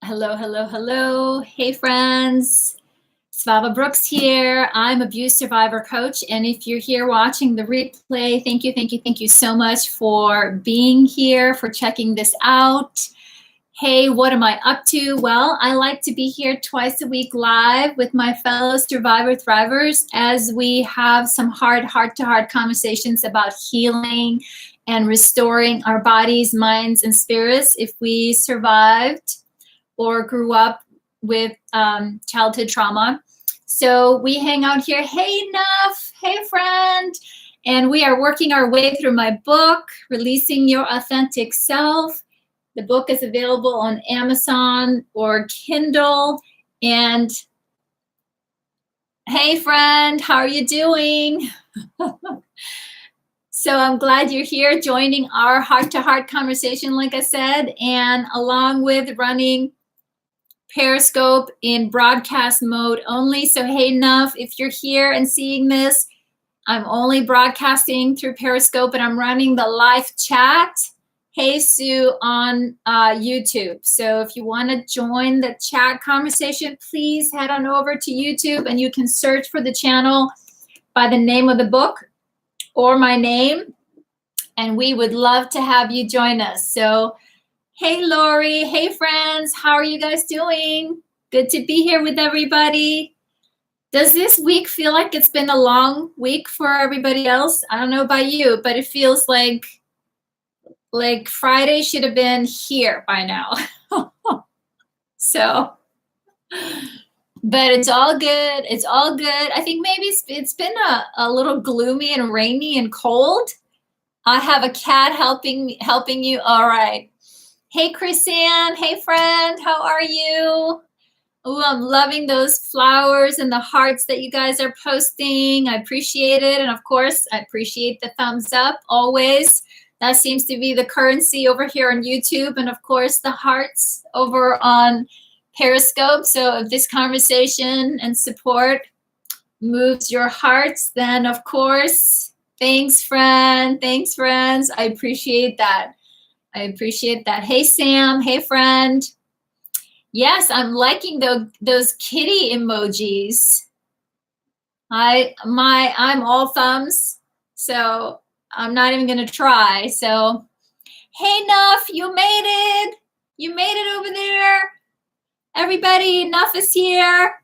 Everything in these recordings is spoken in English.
Hello, hello, hello. Hey, friends. Svava Brooks here. I'm abuse survivor coach. And if you're here watching the replay, thank you so much for being here, for checking this out. Hey, what am I up to? Well, I like to be here twice a week live with my fellow survivor thrivers as we have some heart-to-heart conversations about healing and restoring our bodies, minds, and spirits if we survived or grew up with childhood trauma. So we hang out here. Hey, Nuff. Hey, friend. And we are working our way through my book, Releasing Your Authentic Self. The book is available on Amazon or Kindle. And hey, friend, how are you doing? So I'm glad you're here joining our heart-to-heart conversation, like I said, and along with running Periscope in broadcast mode only. So hey, Nuff, if you're here and seeing this, I'm only broadcasting through Periscope and I'm running the live chat. Hey, Sue on YouTube. So if you want to join the chat conversation, please head on over to YouTube and you can search for the channel by the name of the book or my name. And we would love to have you join us. So hey, Lori. Hey, friends. How are you guys doing? Good to be here with everybody. Does this week feel like it's been a long week for everybody else? I don't know about you, but it feels like Friday should have been here by now. So, but it's all good. It's all good. I think maybe it's been a little gloomy and rainy and cold. I have a cat helping you. All right. Hey, Chrisanne. Hey, friend. How are you? Oh, I'm loving those flowers and the hearts that you guys are posting. I appreciate it. And of course, I appreciate the thumbs up always. That seems to be the currency over here on YouTube. And of course, the hearts over on Periscope. So if this conversation and support moves your hearts, then of course, thanks, friend. Thanks, friends. I appreciate that. I appreciate that. Hey, Sam. Hey, friend. Yes, I'm liking those kitty emojis. I'm all thumbs, so I'm not even going to try. So, hey, Nuff, you made it. You made it over there. Everybody, Nuff is here.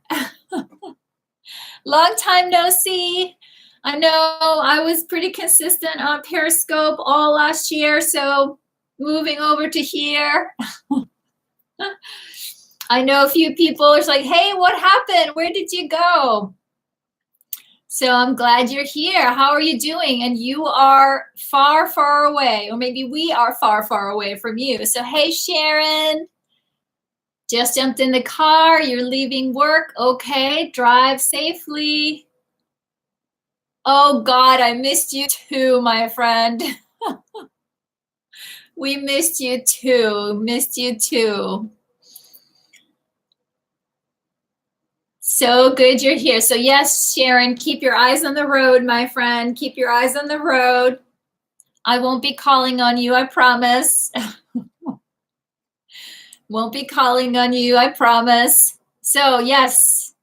Long time no see. I know I was pretty consistent on Periscope all last year, so moving over to here. I know a few people are like, hey, what happened? Where did you go? So I'm glad you're here. How are you doing? And you are far, far away, or maybe we are far, far away from you. So hey, Sharon, just jumped in the car. You're leaving work. Okay, drive safely. Oh God, I missed you too, my friend. We missed you too. Missed you too. So good you're here. So yes, Sharon, keep your eyes on the road, my friend. Keep your eyes on the road. I won't be calling on you, I promise. Won't be calling on you, I promise. So yes,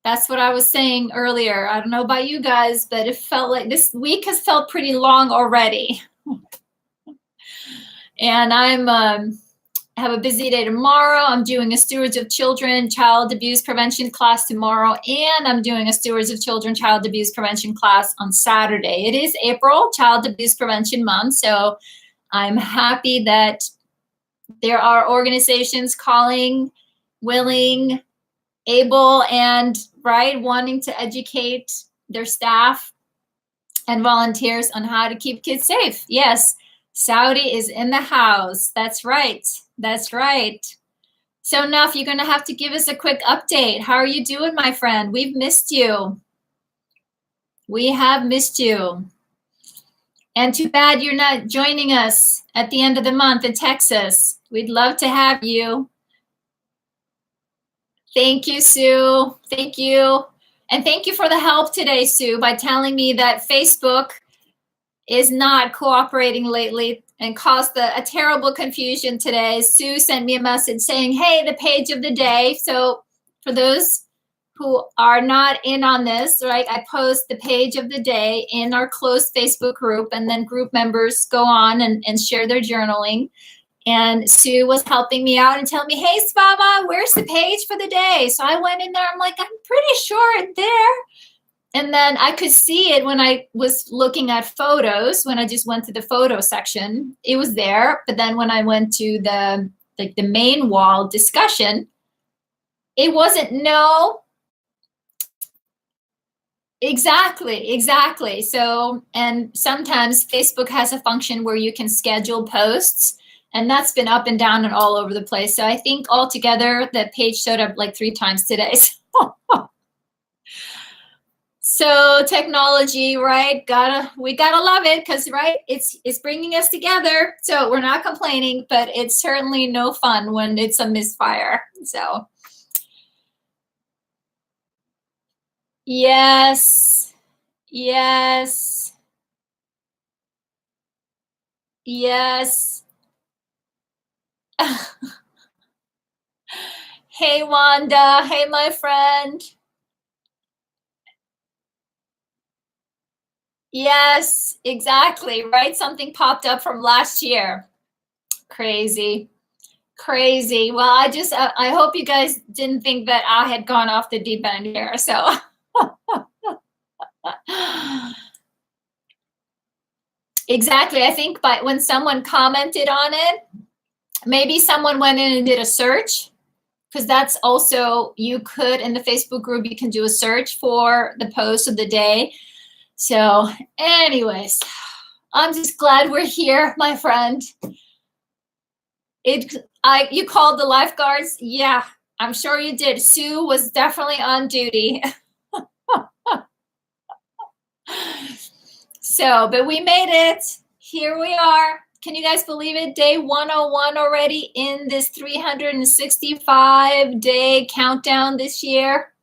that's what I was saying earlier. I don't know about you guys, but it felt like this week has felt pretty long already. And I have a busy day tomorrow. I'm doing a Stewards of Children Child Abuse Prevention class tomorrow, and I'm doing a Stewards of Children Child Abuse Prevention class on Saturday. It is April, Child Abuse Prevention Month, so I'm happy that there are organizations calling, willing, able, and wanting to educate their staff and volunteers on how to keep kids safe. Yes, Saudi is in the house. That's right. That's right. So Nuff, you're going to have to give us a quick update. How are you doing, my friend? We've missed you. We have missed you. And too bad you're not joining us at the end of the month in Texas. We'd love to have you. Thank you, Sue. Thank you. And thank you for the help today, Sue, by telling me that Facebook is not cooperating lately. and caused a terrible confusion today. Sue sent me a message saying, hey, the page of the day. So for those who are not in on this, right, I post the page of the day in our closed Facebook group, and then group members go on and share their journaling. And Sue was helping me out and telling me, hey, Svava, where's the page for the day? So I went in there. I'm like, I'm pretty sure it's there. And then I could see it when I was looking at photos, when I just went to the photo section, it was there. But then when I went to the main wall discussion, it wasn't. No. Exactly. So, and sometimes Facebook has a function where you can schedule posts, and that's been up and down and all over the place. So I think altogether the page showed up like 3 times today. So technology, right? We gotta love it, because right, it's bringing us together. So we're not complaining, but it's certainly no fun when it's a misfire. So yes. Hey, Wanda. Hey, my friend. Yes, exactly. Right? Something popped up from last year. Crazy. Well, I hope you guys didn't think that I had gone off the deep end here. So exactly. I think when someone commented on it, maybe someone went in and did a search, because that's also, you could, in the Facebook group, you can do a search for the post of the day. So anyways, I'm just glad we're here, my friend. You called the lifeguards? Yeah, I'm sure you did. Sue was definitely on duty. So, but we made it. Here we are. Can you guys believe it? Day 101 already in this 365-day countdown this year.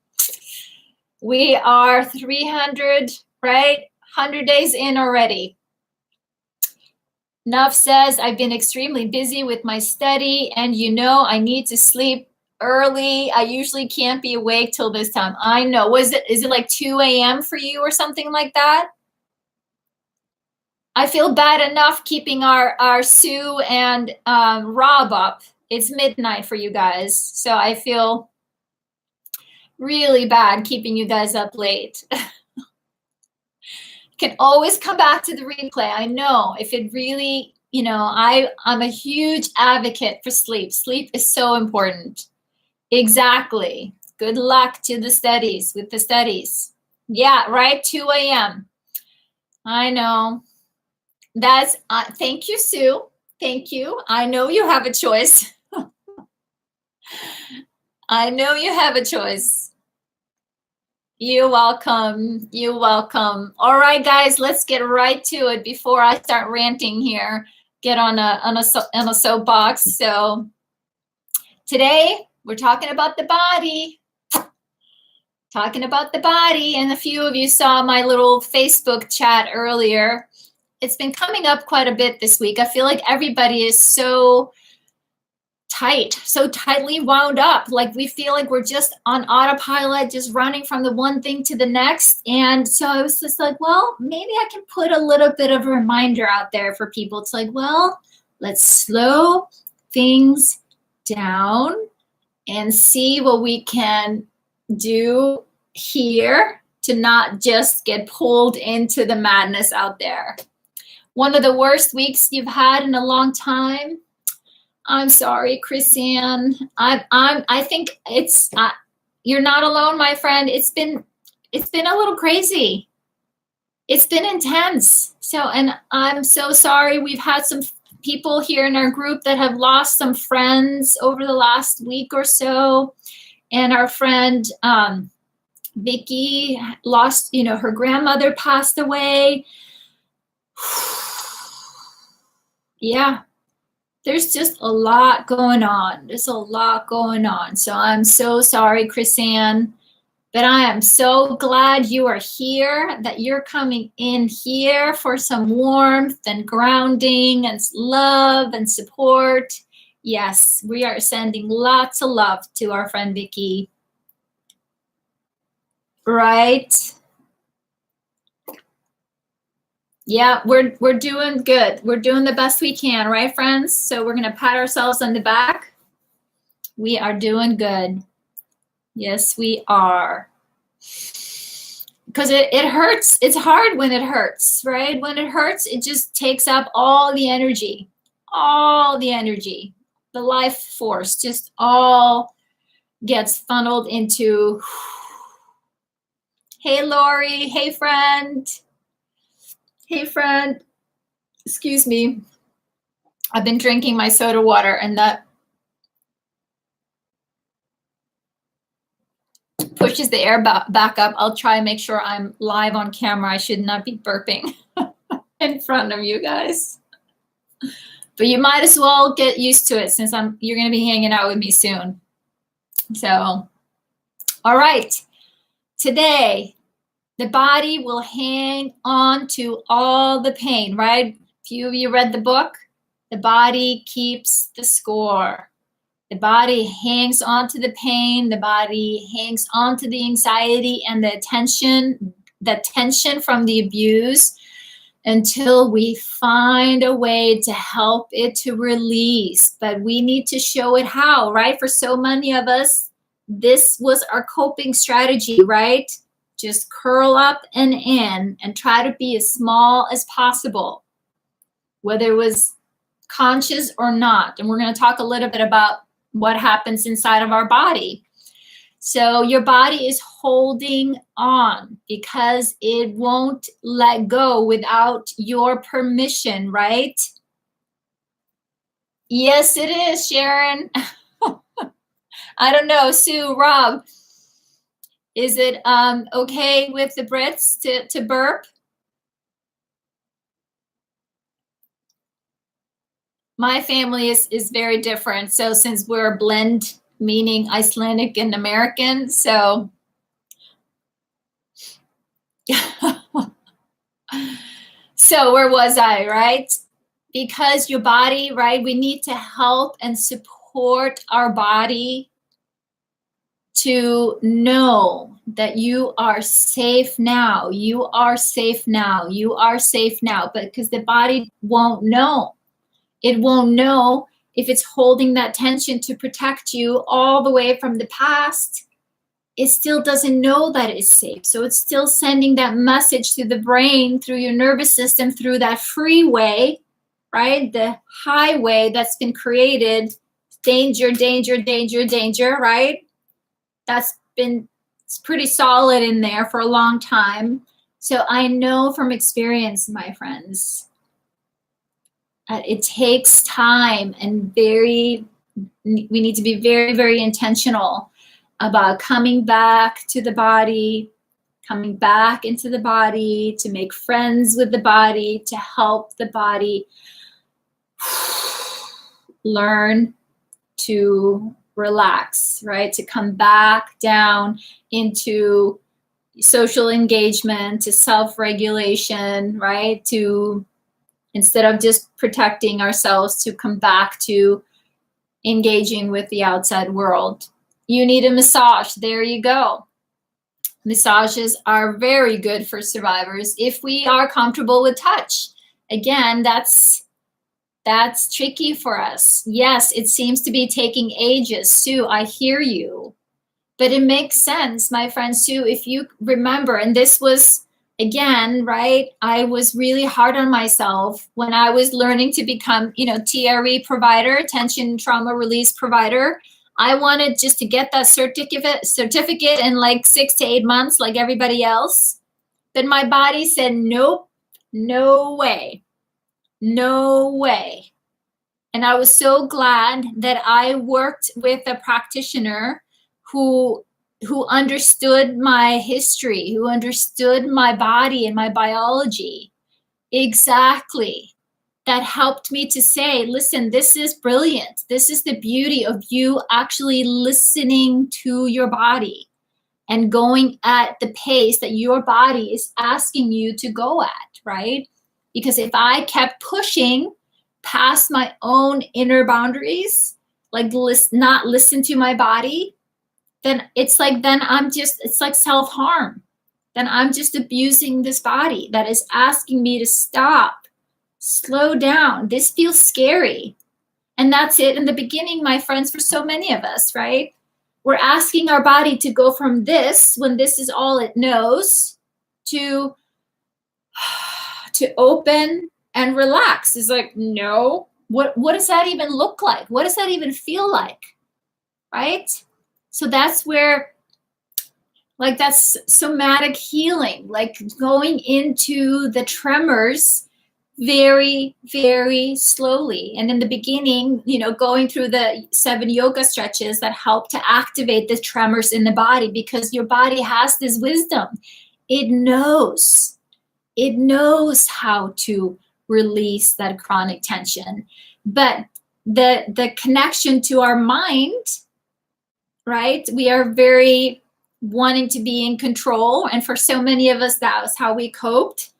We are 300, right? 100 days in already. Nuff says, I've been extremely busy with my study, and I need to sleep early. I usually can't be awake till this time. I know. Is it like 2 a.m. for you or something like that? I feel bad enough keeping our Sue and Rob up. It's midnight for you guys. So I feel really bad keeping you guys up late. Can always come back to the replay. I know if it really, I'm a huge advocate for sleep. Sleep is so important. Exactly. Good luck to the studies, with the studies. Yeah, right? 2 a.m. I know. That's, thank you, Sue. Thank you. I know you have a choice. I know you have a choice. You're welcome. You're welcome. All right, guys, let's get right to it before I start ranting here. Get on a soapbox. So today we're talking about the body. And a few of you saw my little Facebook chat earlier. It's been coming up quite a bit this week. I feel like everybody is so tightly wound up. Like we feel like we're just on autopilot, just running from the one thing to the next. And so I was just like, well, maybe I can put a little bit of a reminder out there for people. It's like, well, let's slow things down and see what we can do here to not just get pulled into the madness out there. One of the worst weeks you've had in a long time. I'm sorry, Chrisanne. I think it's you're not alone, my friend. It's been a little crazy. It's been intense. So, and I'm so sorry. We've had some people here in our group that have lost some friends over the last week or so, and our friend Vicky lost. Her grandmother passed away. Yeah, there's just a lot going on. So I'm so sorry, Chrisanne, But I am so glad you are here, that you're coming in here for some warmth and grounding and love and support. Yes, we are sending lots of love to our friend Vicky. Right? Yeah, we're doing good. We're doing the best we can, right, friends? So we're going to pat ourselves on the back. We are doing good. Yes, we are. Because it hurts. It's hard when it hurts, right? When it hurts, it just takes up all the energy, the life force just all gets funneled into. Hey, Lori. Hey, friend. Hey, friend. Excuse me. I've been drinking my soda water and that pushes the air back up. I'll try and make sure I'm live on camera. I should not be burping in front of you guys. But you might as well get used to it since you're going to be hanging out with me soon. So, all right. Today, the body will hang on to all the pain, right? A few of you read the book. The body keeps the score. The body hangs on to the pain. The body hangs on to the anxiety and the tension from the abuse until we find a way to help it to release. But we need to show it how, right? For so many of us, this was our coping strategy, right? Just curl up and in and try to be as small as possible, whether it was conscious or not. And we're going to talk a little bit about what happens inside of our body. So your body is holding on because it won't let go without your permission, right? Yes, it is, Sharon. I don't know, Sue, Rob, is it okay with the Brits to burp? My family is very different. So since we're a blend, meaning Icelandic and American, so so where was I, right? Because your body, right? We need to help and support our body to know that you are safe now. You are safe now. You are safe now. But because the body won't know. It won't know if it's holding that tension to protect you all the way from the past. It still doesn't know that it's safe. So it's still sending that message to the brain through your nervous system, through that freeway, right? The highway that's been created. Danger, danger, danger, danger, right? It's pretty solid in there for a long time. So I know from experience, my friends, it takes time and we need to be very, very intentional about coming back to the body, coming back into the body, to make friends with the body, to help the body learn to relax, right? To come back down into social engagement, to self-regulation, right? To, instead of just protecting ourselves, to come back to engaging with the outside world. You need a massage. There you go. Massages are very good for survivors if we are comfortable with touch. Again, that's tricky for us. Yes, it seems to be taking ages. Sue, I hear you. But it makes sense, my friend Sue, if you remember, and this was, again, right, I was really hard on myself when I was learning to become, TRE provider, tension trauma release provider. I wanted just to get that certificate in like 6 to 8 months, like everybody else. But my body said, nope, no way, no way. And I was so glad that I worked with a practitioner who understood my history, who understood my body and my biology. Exactly. That helped me to say, listen, this is brilliant. This is the beauty of you actually listening to your body. and going at the pace that your body is asking you to go at, right? Because if I kept pushing past my own inner boundaries, like not listen to my body, then it's like it's like self-harm. Then I'm just abusing this body that is asking me to stop, slow down. This feels scary. And that's it in the beginning, my friends, for so many of us, right? We're asking our body to go from this, when this is all it knows, to open and relax. It's like, no, what does that even look like? What does that even feel like, right? So that's where, like, that's somatic healing, like going into the tremors very, very slowly. And in the beginning, going through the 7 yoga stretches that help to activate the tremors in the body, because your body has this wisdom. It knows how to release that chronic tension. But the connection to our mind, right? We are very wanting to be in control. And for so many of us, that was how we coped.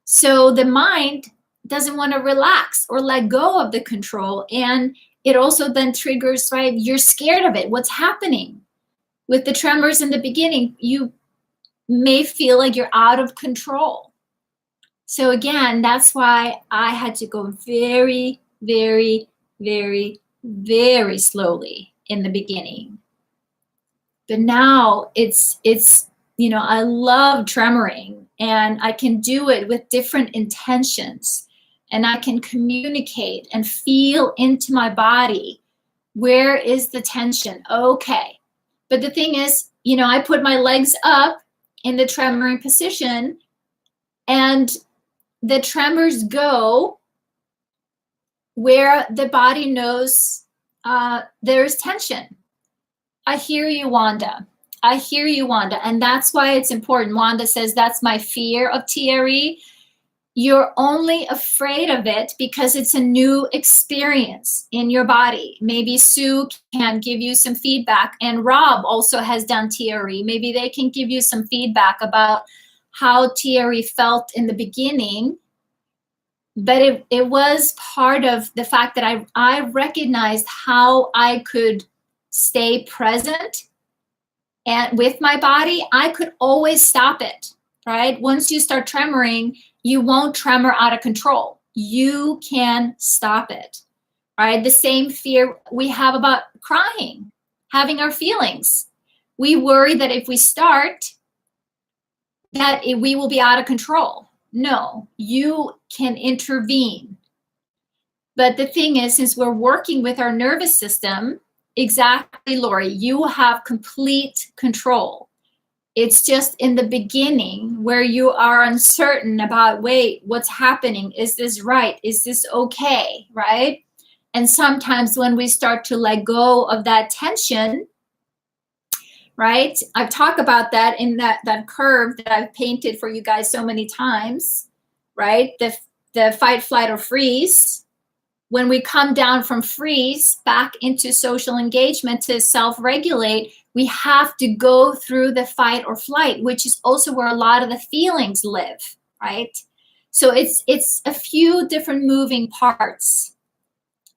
So the mind doesn't want to relax or let go of the control. And it also then triggers, right? You're scared of it. What's happening? With the tremors in the beginning, you may feel like you're out of control. So again, that's why I had to go very, very, very, very slowly in the beginning. But now it's I love tremoring, and I can do it with different intentions. And I can communicate and feel into my body. Where is the tension? Okay. But the thing is, I put my legs up in the tremoring position, and the tremors go where the body knows there's tension. I hear you, Wanda. I hear you, Wanda. And that's why it's important. Wanda says, that's my fear of TRE. You're only afraid of it because it's a new experience in your body. Maybe Sue can give you some feedback, and Rob also has done TRE. Maybe they can give you some feedback about how TRE felt in the beginning. But it was part of the fact that I recognized how I could stay present and with my body. I could always stop it, right? Once you start tremoring, you won't tremor out of control. You can stop it, right? The same fear we have about crying, having our feelings. We worry that if we start, that we will be out of control. No, you can intervene. But the thing is, since we're working with our nervous system, exactly, Lori, you have complete control. It's just in the beginning where you are uncertain about, wait, what's happening? Is this right? Is this okay, right? And sometimes when we start to let go of that tension, right? I've talked about that in that curve that I've painted for you guys so many times, right? The fight, flight, or freeze. When we come down from freeze back into social engagement to self-regulate, we have to go through the fight or flight, which is also where a lot of the feelings live, right? So it's a few different moving parts.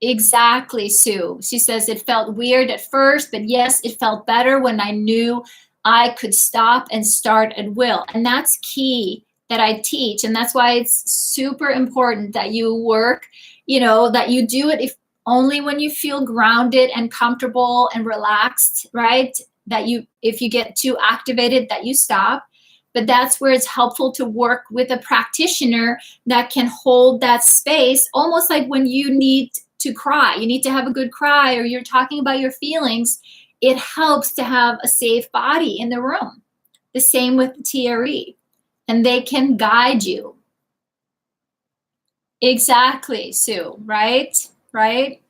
Exactly, Sue. She says it felt weird at first, but yes, it felt better when I knew I could stop and start at will. And that's key that I teach. And that's why it's super important that you work, that you do it if only when you feel grounded and comfortable and relaxed, right? If you get too activated, that you stop. But that's where it's helpful to work with a practitioner that can hold that space, almost like when you need to cry. You need to have a good cry, or you're talking about your feelings. It helps to have a safe body in the room. The same with TRE. And they can guide you. Exactly, Sue, right? Right?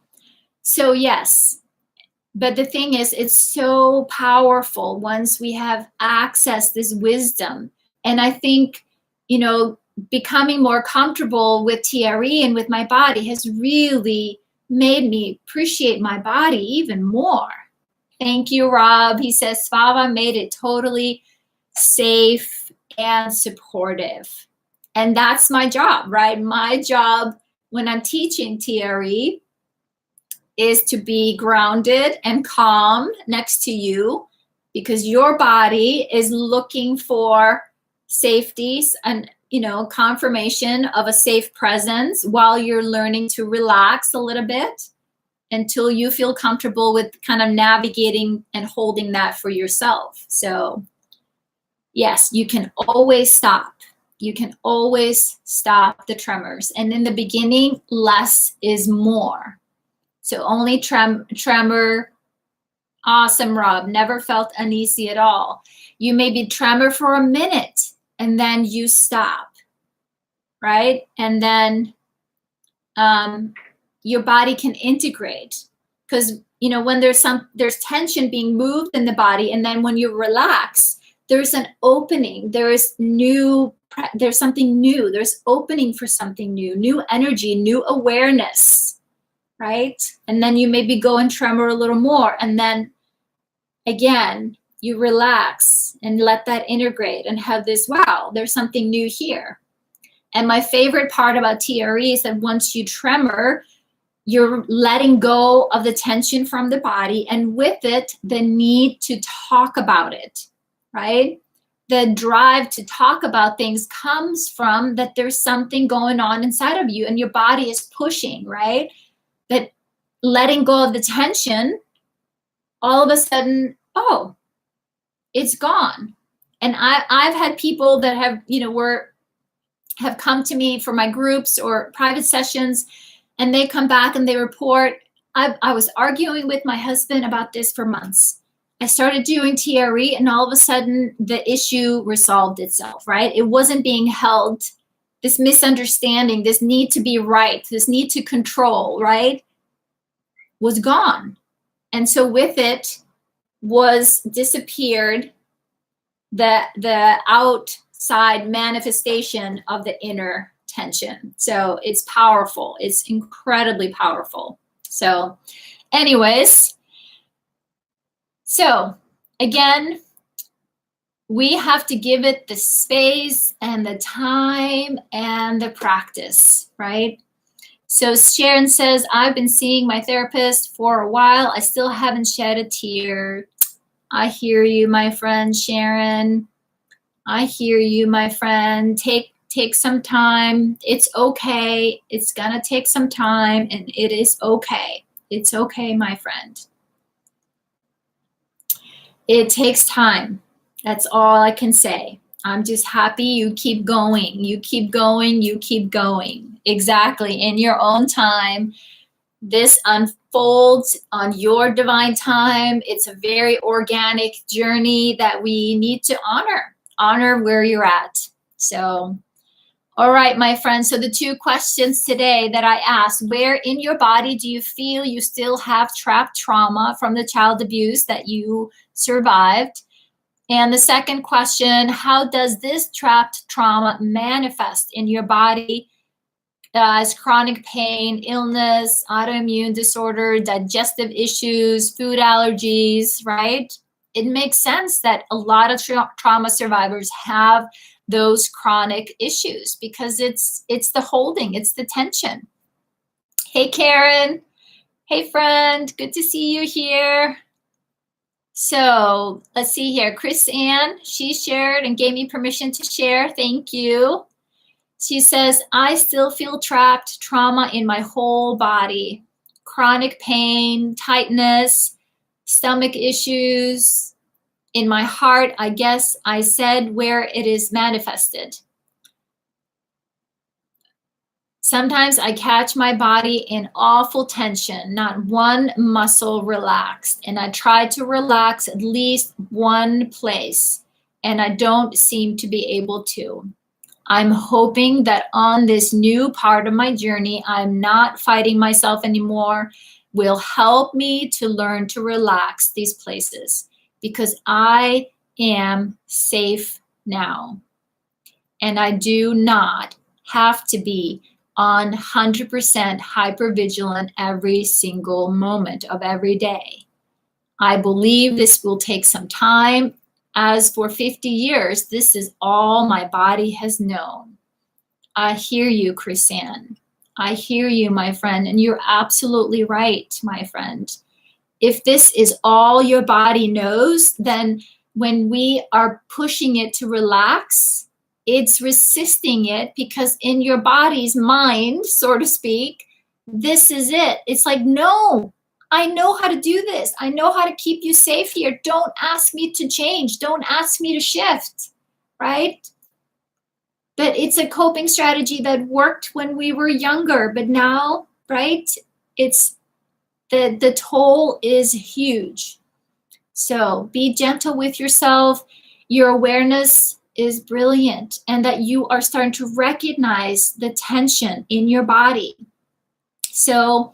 So yes, but the thing is, it's so powerful once we have accessed this wisdom. And I think, becoming more comfortable with TRE and with my body has really made me appreciate my body even more. Thank you, Rob. He says, Svava made it totally safe and supportive. And that's my job, right? My job when I'm teaching TRE is to be grounded and calm next to you, because your body is looking for safety and, you know, confirmation of a safe presence while you're learning to relax a little bit until you feel comfortable with kind of navigating and holding that for yourself. So yes, you can always stop. You can always stop the tremors. And in the beginning, less is more. So only tremor. Awesome, Rob. Never felt uneasy at all. You maybe tremor for a minute and then you stop, right? And then your body can integrate, because, you know, when there's tension being moved in the body, and then when you relax, there's an opening. There's something new. There's opening for something new energy, new awareness, right? And then you maybe go and tremor a little more, and then again you relax and let that integrate and have this, wow, there's something new here. And my favorite part about TRE is that once you tremor, you're letting go of the tension from the body, and with it, the need to talk about it, right? The drive to talk about things comes from that there's something going on inside of you and your body is pushing, right? That letting go of the tension, all of a sudden, oh, it's gone. And I've had people that have, you know, have come to me for my groups or private sessions, and they come back and they report, I was arguing with my husband about this for months. I started doing TRE and all of a sudden the issue resolved itself, right? It wasn't being held, this misunderstanding, this need to be right, this need to control, right, was gone. And so with it was disappeared the outside manifestation of the inner tension. So it's powerful. It's incredibly powerful. So anyways, so again, we have to give it the space and the time and the practice, right? So Sharon says, I've been seeing my therapist for a while. I still haven't shed a tear. I hear you, my friend Sharon. I hear you, my friend. Take some time. It's okay. It's gonna take some time, and it is okay. It's okay, my friend. It takes time. That's all I can say. I'm just happy you keep going. You keep going. You keep going. Exactly. In your own time. This unfolds on your divine time. It's a very organic journey that we need to honor. Honor where you're at. So, all right, my friends. So the two questions today that I asked: where in your body do you feel you still have trapped trauma from the child abuse that you survived? And the second question, how does this trapped trauma manifest in your body as chronic pain, illness, autoimmune disorder, digestive issues, food allergies, right? It makes sense that a lot of trauma survivors have those chronic issues because it's the holding, it's the tension. Hey, Karen. Hey, friend. Good to see you here. So let's see here. Chris Ann, she shared and gave me permission to share. Thank you. She says, I still feel trapped trauma in my whole body. Chronic pain, tightness, stomach issues. In my heart, I guess I said where it is manifested. Sometimes I catch my body in awful tension, not one muscle relaxed, and I try to relax at least one place, and I don't seem to be able to. I'm hoping that on this new part of my journey, I'm not fighting myself anymore, will help me to learn to relax these places because I am safe now. And I do not have to be on 100% hypervigilant every single moment of every day. I believe this will take some time. As for 50 years, this is all my body has known. I hear you, Chrisanne. I hear you, my friend, and you're absolutely right, my friend. If this is all your body knows, then when we are pushing it to relax, it's resisting it because in your body's mind, so to speak, this is it. It's like, no, I know how to do this. I know how to keep you safe here. Don't ask me to change. Don't ask me to shift, right? But it's a coping strategy that worked when we were younger, but now, right, it's the toll is huge. So be gentle with yourself. Your awareness is brilliant, and that you are starting to recognize the tension in your body. So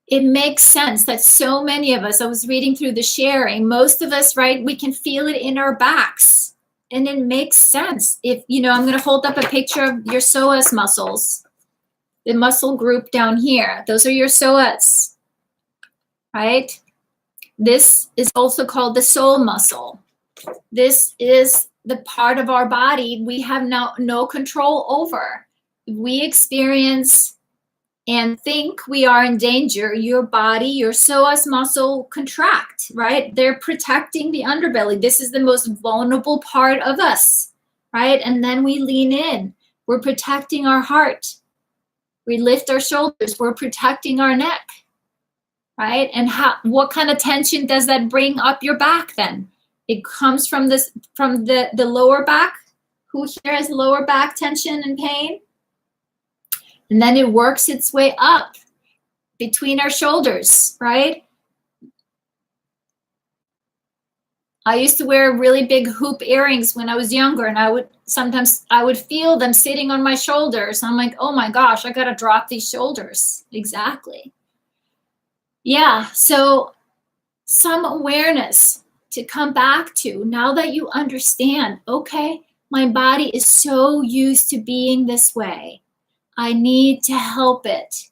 it makes sense that so many of us, I was reading through the sharing, most of us, right, we can feel it in our backs. And it makes sense. If, you know, I'm going to hold up a picture of your psoas muscles, the muscle group down here. Those are your psoas, right? This is also called the soul muscle. This is the part of our body we have no control over. We experience and think we are in danger, your body, your psoas muscle contract, right? They're protecting the underbelly. This is the most vulnerable part of us, right? And then we lean in. We're protecting our heart. We lift our shoulders. We're protecting our neck, right? And what kind of tension does that bring up your back then? It comes from the lower back. Who here has lower back tension and pain? And then it works its way up between our shoulders, right? I used to wear really big hoop earrings when I was younger, and sometimes I would feel them sitting on my shoulders. I'm like, oh my gosh, I got to drop these shoulders. Exactly. Yeah, so some awareness to come back to now that you understand, okay, my body is so used to being this way. I need to help it.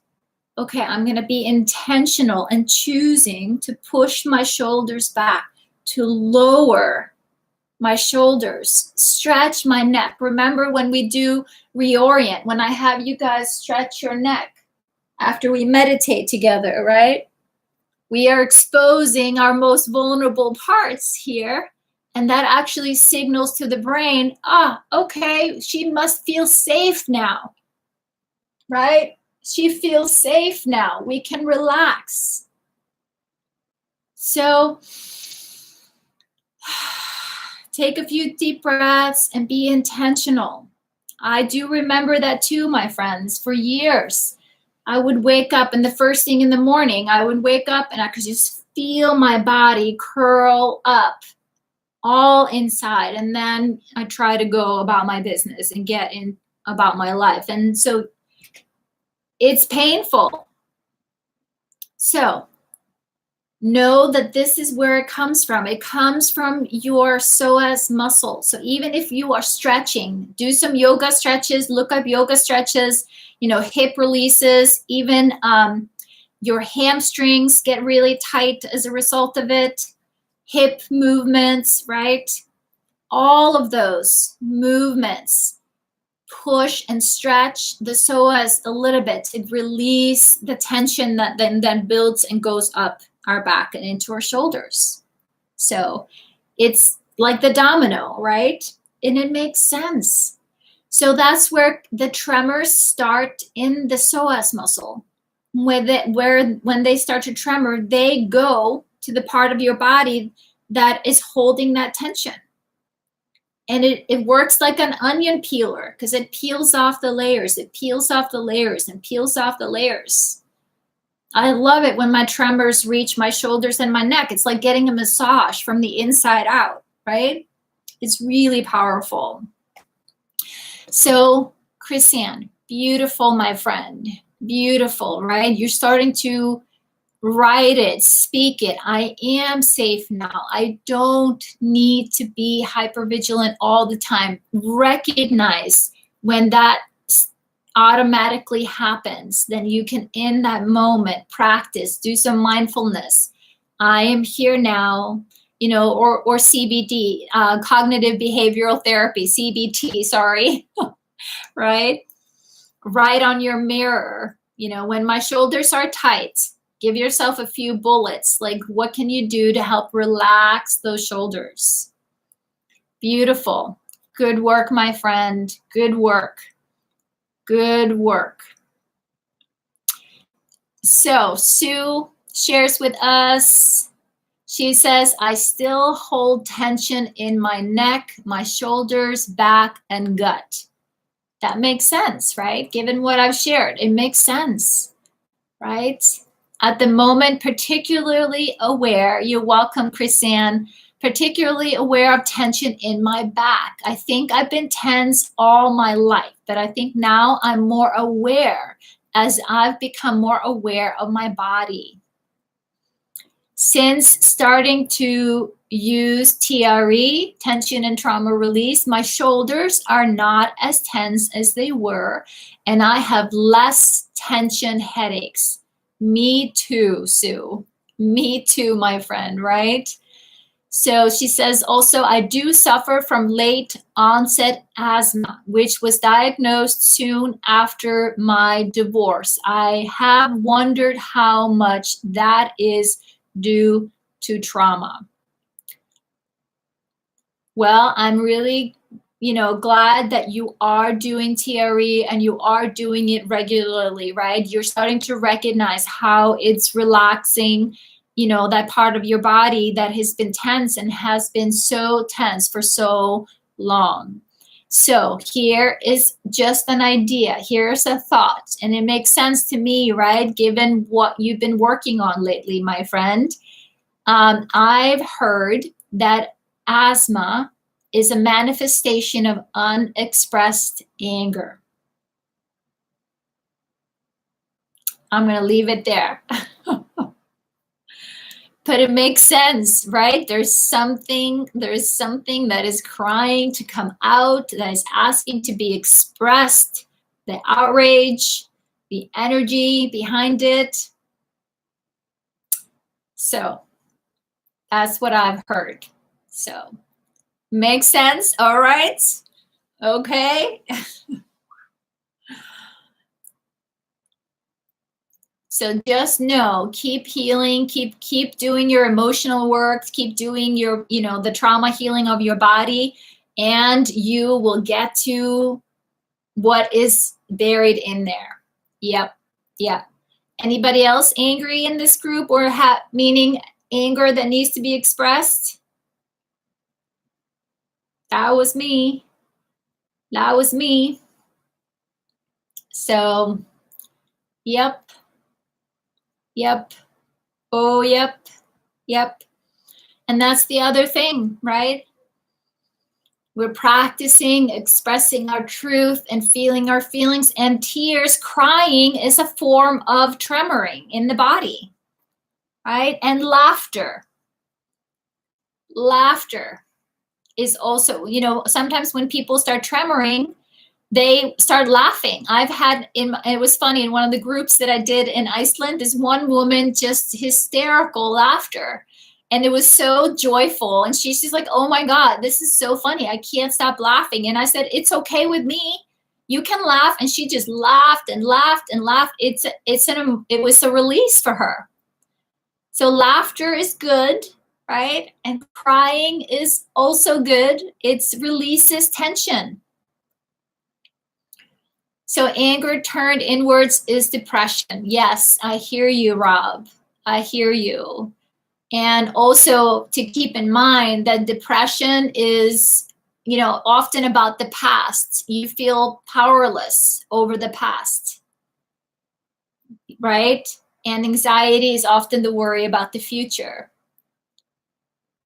Okay, I'm going to be intentional and choosing to push my shoulders back, to lower my shoulders, stretch my neck. Remember when we do reorient, when I have you guys stretch your neck after we meditate together, right? We are exposing our most vulnerable parts here. And that actually signals to the brain, okay, she must feel safe now. Right? She feels safe now. We can relax. So take a few deep breaths and be intentional. I do remember that too, my friends. For years, I would wake up, and the first thing in the morning, I would wake up and I could just feel my body curl up all inside. And then I try to go about my business and get in about my life. And so it's painful. So know that this is where it comes from. It comes from your psoas muscle. So even if you are stretching, do some yoga stretches, look up yoga stretches, hip releases, even your hamstrings get really tight as a result of it. Hip movements, right? All of those movements push and stretch the psoas a little bit to release the tension that then builds and goes up our back and into our shoulders. So it's like the domino, right? And it makes sense. So that's where the tremors start in the psoas muscle. When they start to tremor, they go to the part of your body that is holding that tension. And it works like an onion peeler because it peels off the layers. It peels off the layers and peels off the layers. I love it when my tremors reach my shoulders and my neck. It's like getting a massage from the inside out, right? It's really powerful. So, Chrisanne, beautiful, my friend. Beautiful, right? You're starting to write it, speak it. I am safe now. I don't need to be hypervigilant all the time. Recognize when that automatically happens, then you can, in that moment, practice, do some mindfulness. I am here now, or CBD, cognitive behavioral therapy, CBT, sorry, right? Write on your mirror, when my shoulders are tight, give yourself a few bullets. Like, what can you do to help relax those shoulders? Beautiful. Good work, my friend. Good work. Good work. So Sue shares with us. She says, I still hold tension in my neck, my shoulders, back, and gut. That makes sense, right? Given what I've shared, it makes sense, right? At the moment, particularly aware, you're welcome, Chrisanne, particularly aware of tension in my back. I think I've been tense all my life, but I think now I'm more aware as I've become more aware of my body. Since starting to use TRE, tension and trauma release, my shoulders are not as tense as they were, and I have less tension headaches. Me too, Sue. Me too, my friend, right? So she says also, I do suffer from late onset asthma, which was diagnosed soon after my divorce. I have wondered how much that is due to trauma. Well, I'm really, glad that you are doing TRE and you are doing it regularly, right? You're starting to recognize how it's relaxing, that part of your body that has been tense and has been so tense for so long. So here is just an idea. Here's a thought, and it makes sense to me, right? Given what you've been working on lately, my friend. I've heard that asthma is a manifestation of unexpressed anger. I'm going to leave it there. But it makes sense, right? There's something that is crying to come out, that is asking to be expressed, the outrage, the energy behind it. So that's what I've heard. So makes sense? All right. Okay. So just know, keep healing, keep doing your emotional work, keep doing your, the trauma healing of your body, and you will get to what is buried in there. Yep. Anybody else angry in this group, or meaning anger that needs to be expressed? That was me. So, yep. Oh, yep. And that's the other thing, right? We're practicing expressing our truth and feeling our feelings, and tears, crying is a form of tremoring in the body, right? And laughter is also, sometimes when people start tremoring, they start laughing. It was funny, in one of the groups that I did in Iceland, this one woman, just hysterical laughter. And it was so joyful. And she's just like, oh my God, this is so funny. I can't stop laughing. And I said, it's okay with me. You can laugh. And she just laughed and laughed and laughed. It was a release for her. So laughter is good, right? And crying is also good. It releases tension. So anger turned inwards is depression. Yes, I hear you, Rob. I hear you. And also to keep in mind that depression is, often about the past. You feel powerless over the past, right? And anxiety is often the worry about the future.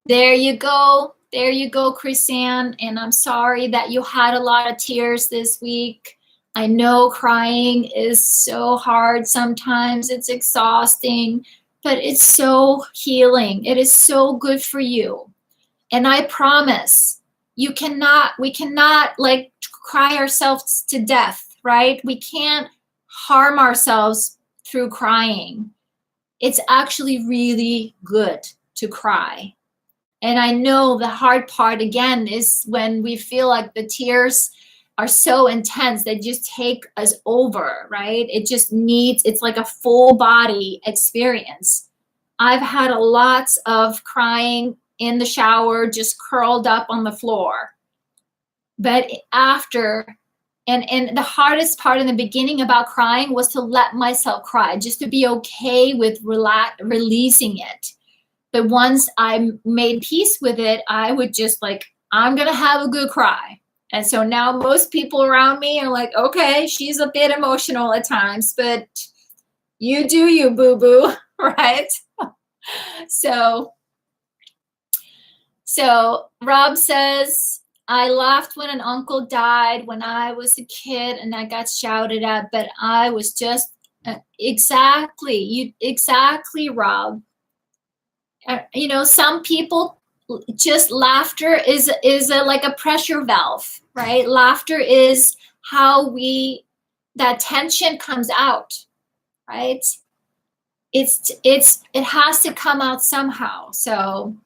There you go, Chrisanne. And I'm sorry that you had a lot of tears this week. I know crying is so hard sometimes. It's exhausting, but it's so healing. It is so good for you. And I promise we cannot like cry ourselves to death, right? We can't harm ourselves through crying. it's actually really good to cry. And I know the hard part again is when we feel like the tears are so intense, they just take us over, right? It's like a full body experience. I've had a lots of crying in the shower, just curled up on the floor. But after, and the hardest part in the beginning about crying was to let myself cry, just to be okay with releasing it. But once I made peace with it, I would just like, I'm going to have a good cry. And so now most people around me are like, okay, she's a bit emotional at times, but you do you, boo-boo, right? So Rob says, I laughed when an uncle died when I was a kid and I got shouted at, but I was just exactly, Rob. You know, some people just laughter is like a pressure valve, right? Laughter is how that tension comes out, right? It has to come out somehow. So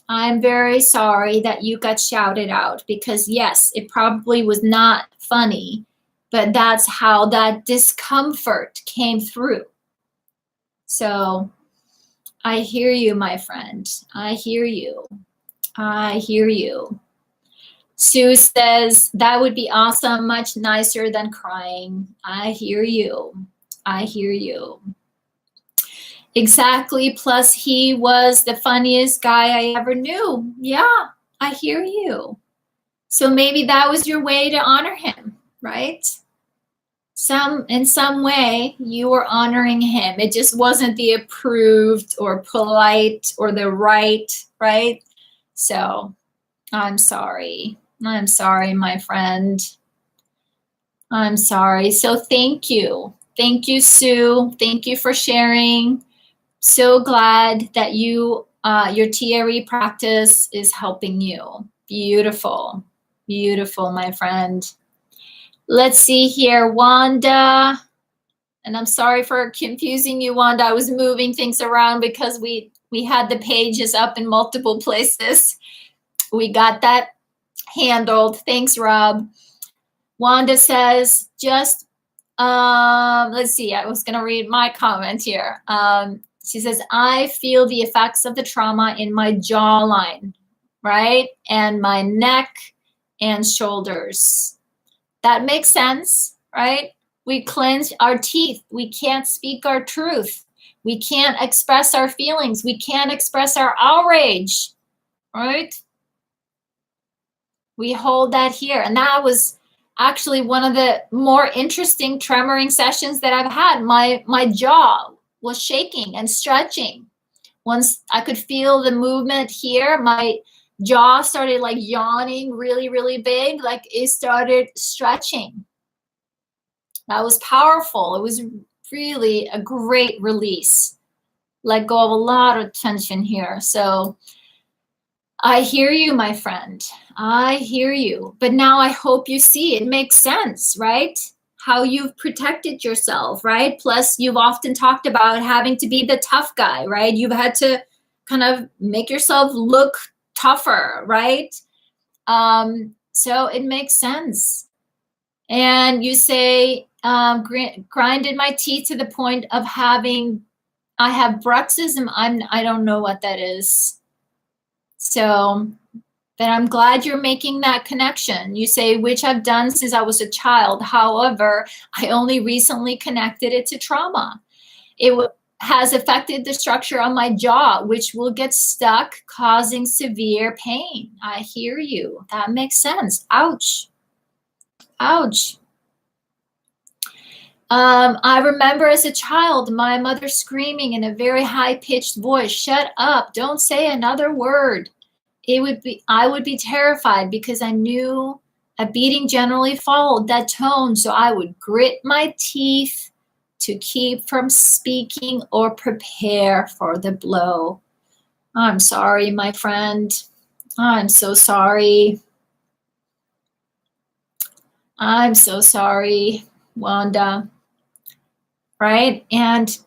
I'm very sorry that you got shouted out, because yes, it probably was not funny, but that's how that discomfort came through. So I hear you, my friend. I hear you. I hear you. Sue says, that would be awesome, much nicer than crying. I hear you. I hear you. Exactly. Plus, he was the funniest guy I ever knew. Yeah, I hear you. So maybe that was your way to honor him, right? In some way, you were honoring him. It just wasn't the approved or polite or the right? So I'm sorry. I'm sorry, my friend. I'm sorry. So thank you. Thank you, Sue. Thank you for sharing. So glad that your TRE practice is helping you. Beautiful. Beautiful, my friend. Let's see here, Wanda. And I'm sorry for confusing you, Wanda. I was moving things around because we had the pages up in multiple places. We got that handled. Thanks, Rob. Wanda says, just, let's see, I was gonna read my comment here. She says, I feel the effects of the trauma in my jawline, right? And my neck and shoulders. That makes sense, right? We clench our teeth. We can't speak our truth. We can't express our feelings. We can't express our outrage, right? We hold that here. And that was actually one of the more interesting tremoring sessions that I've had. My jaw was shaking and stretching. Once I could feel the movement here, my jaw started like yawning really, really big, like it started stretching. That was powerful. It was really a great release. Let go of a lot of tension here. So I hear you, my friend. I hear you. But now I hope you see it makes sense, right? How you've protected yourself, right? Plus, you've often talked about having to be the tough guy, right? You've had to kind of make yourself look tougher, right? So it makes sense. And you say, grinded my teeth to the point of I have bruxism. I don't know what that is. So, but I'm glad you're making that connection. You say, which I've done since I was a child. However, I only recently connected it to trauma. It has affected the structure on my jaw, which will get stuck, causing severe pain. I hear you. That makes sense. Ouch. Ouch. I remember as a child, my mother screaming in a very high-pitched voice, shut up, don't say another word. I would be terrified because I knew a beating generally followed that tone, so I would grit my teeth to keep from speaking or prepare for the blow. I'm sorry, my friend. I'm so sorry. I'm so sorry, Wanda. Right? And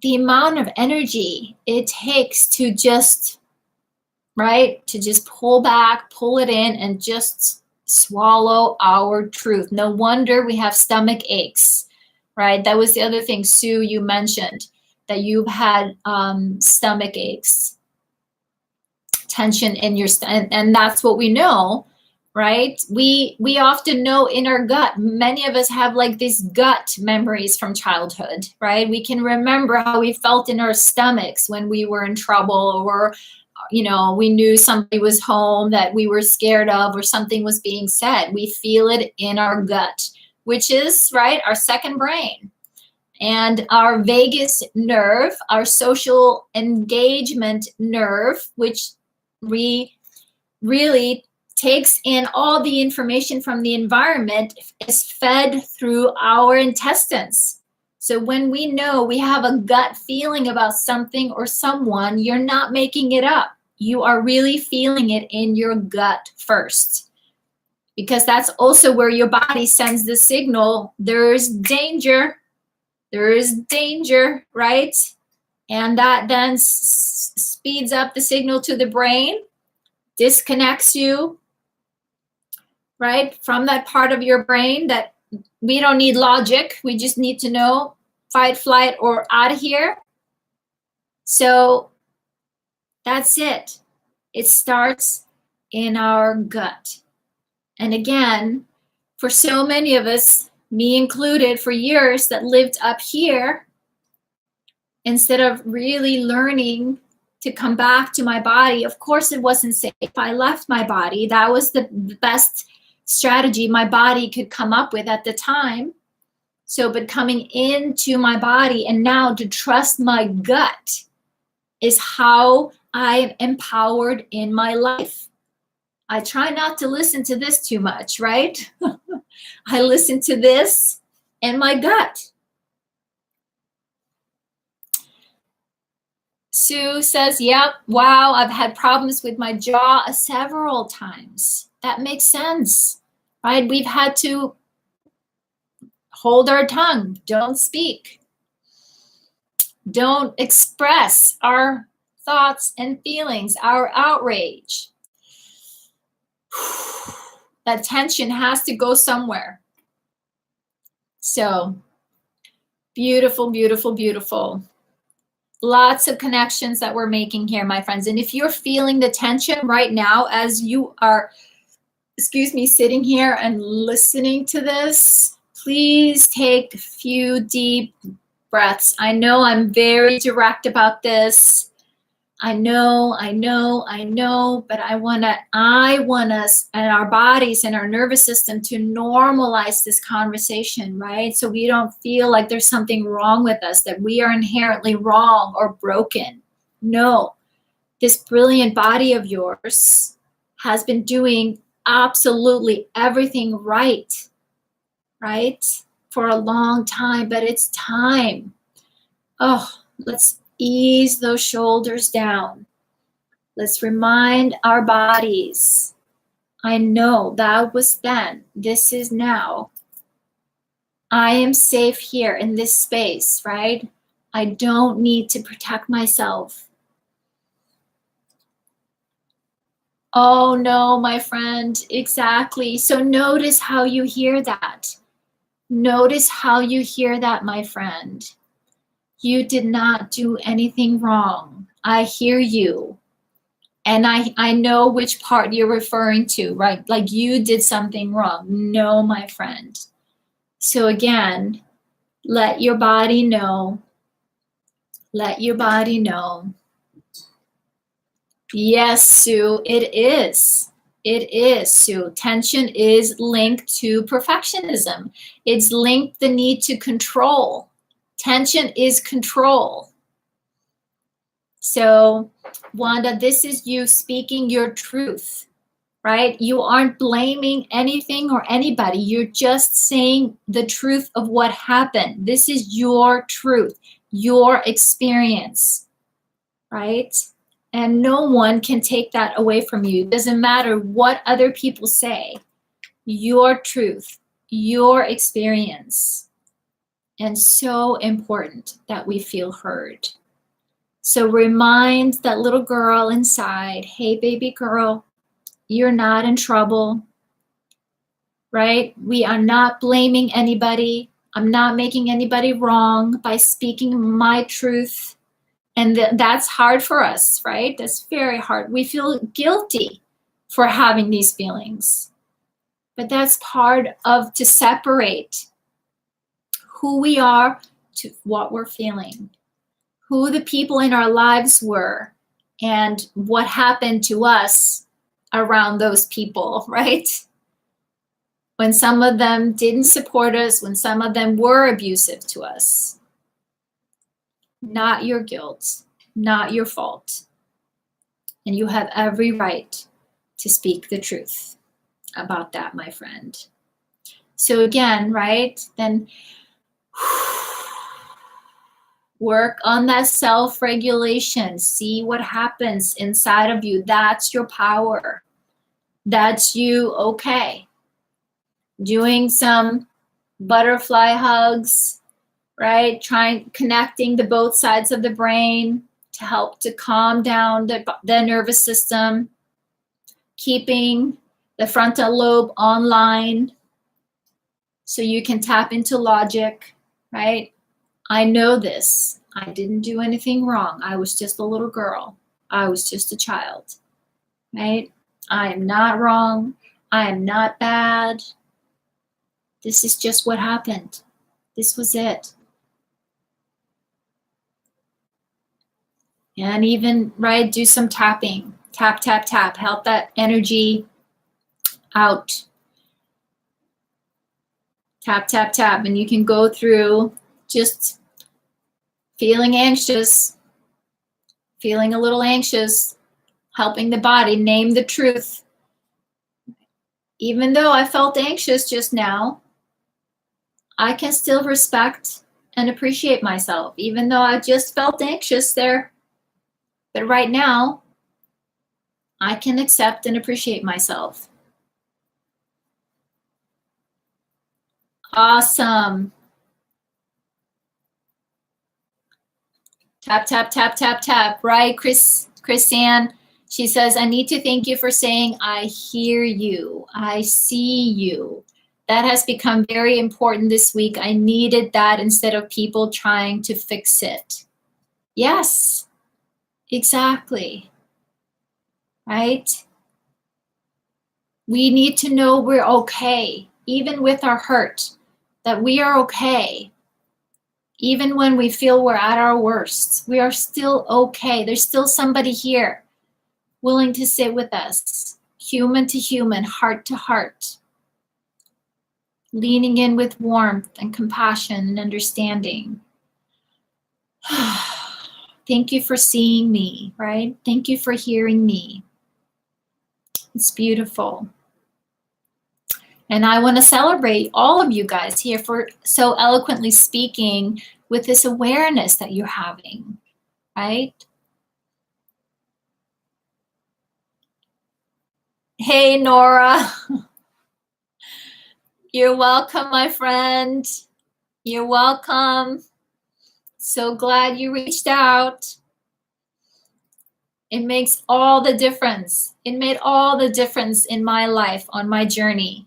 the amount of energy it takes to just, right, to just pull back, pull it in, and just swallow our truth. No wonder we have stomach aches, right? That was the other thing, Sue, you mentioned, that you've had stomach aches, tension in your stomach, and that's what we know, right? We often know in our gut. Many of us have like these gut memories from childhood, right? We can remember how we felt in our stomachs when we were in trouble, or we knew somebody was home that we were scared of, or something was being said. We feel it in our gut, which is, right, our second brain. And our vagus nerve, our social engagement nerve, which really takes in all the information from the environment, is fed through our intestines. So when we know we have a gut feeling about something or someone, you're not making it up. You are really feeling it in your gut first, because that's also where your body sends the signal, there's danger, right? And that then speeds up the signal to the brain, disconnects you, right, from that part of your brain that we don't need logic. We just need to know fight, flight, or out of here. So that's it. It starts in our gut. And again, for so many of us, me included, for years that lived up here, instead of really learning to come back to my body, of course it wasn't safe. I left my body. That was the best strategy my body could come up with at the time. So, but coming into my body and now to trust my gut is how I am empowered in my life. I try not to listen to this too much, right? I listen to this and my gut. Sue says, yep, wow, I've had problems with my jaw several times. That makes sense, right? We've had to hold our tongue, don't speak, don't express our thoughts and feelings, our outrage. That tension has to go somewhere. So beautiful, beautiful, beautiful. Lots of connections that we're making here, my friends. And if you're feeling the tension right now as you are, sitting here and listening to this, please take a few deep breaths. I know I'm very direct about this. I know, but I want us and our bodies and our nervous system to normalize this conversation, right? So we don't feel like there's something wrong with us, that we are inherently wrong or broken. No, this brilliant body of yours has been doing absolutely everything right, for a long time, but it's time. Oh, let's ease those shoulders down. Let's remind our bodies, I know that was then, this is now. I am safe here in this space, right? I don't need to protect myself. Oh no, my friend, exactly. So notice how you hear that. Notice how you hear that, my friend. You did not do anything wrong. I hear you. And I know which part you're referring to, right? Like you did something wrong. No, my friend. So again, let your body know. Let your body know. Yes, Sue, it is. It is, Sue. Tension is linked to perfectionism. It's linked the need to control. Tension is control. So, Wanda, this is you speaking your truth, right? You aren't blaming anything or anybody. You're just saying the truth of what happened. This is your truth, your experience, right? And no one can take that away from you. It doesn't matter what other people say. Your truth, your experience. And so important that we feel heard. So remind that little girl inside, hey, baby girl, you're not in trouble, right? We are not blaming anybody. I'm not making anybody wrong by speaking my truth. And that's hard for us, right? That's very hard. We feel guilty for having these feelings. But that's part of to separate who we are to what we're feeling, who the people in our lives were, and what happened to us around those people, right? When some of them didn't support us, when some of them were abusive to us. Not your guilt, not your fault. And you have every right to speak the truth about that, my friend. So again, right, then work on that self-regulation. See what happens inside of you. That's your power. That's you, okay. Doing some butterfly hugs, right? Connecting the both sides of the brain to help to calm down the nervous system. Keeping the frontal lobe online so you can tap into logic, right? I know this. I didn't do anything wrong. I was just a little girl. I was just a child, right? I am not wrong. I am not bad. This is just what happened. This was it. And even, right, do some tapping. Tap, tap, tap. Help that energy out. Tap, tap, tap. And you can go through just feeling anxious, feeling a little anxious, helping the body name the truth. Even though I felt anxious just now, I can still respect and appreciate myself, even though I just felt anxious there. But right now, I can accept and appreciate myself. Awesome. Tap, tap, tap, tap, tap. Right, Chrisanne? She says, I need to thank you for saying, I hear you. I see you. That has become very important this week. I needed that instead of people trying to fix it. Yes, exactly. Right? We need to know we're okay, even with our hurt, that we are okay. Even when we feel we're at our worst, we are still okay. There's still somebody here willing to sit with us, human to human, heart to heart, leaning in with warmth and compassion and understanding. Thank you for seeing me, right? Thank you for hearing me. It's beautiful. And I want to celebrate all of you guys here for so eloquently speaking with this awareness that you're having, right? Hey, Nora. You're welcome, my friend. You're welcome. So glad you reached out. It makes all the difference. It made all the difference in my life on my journey.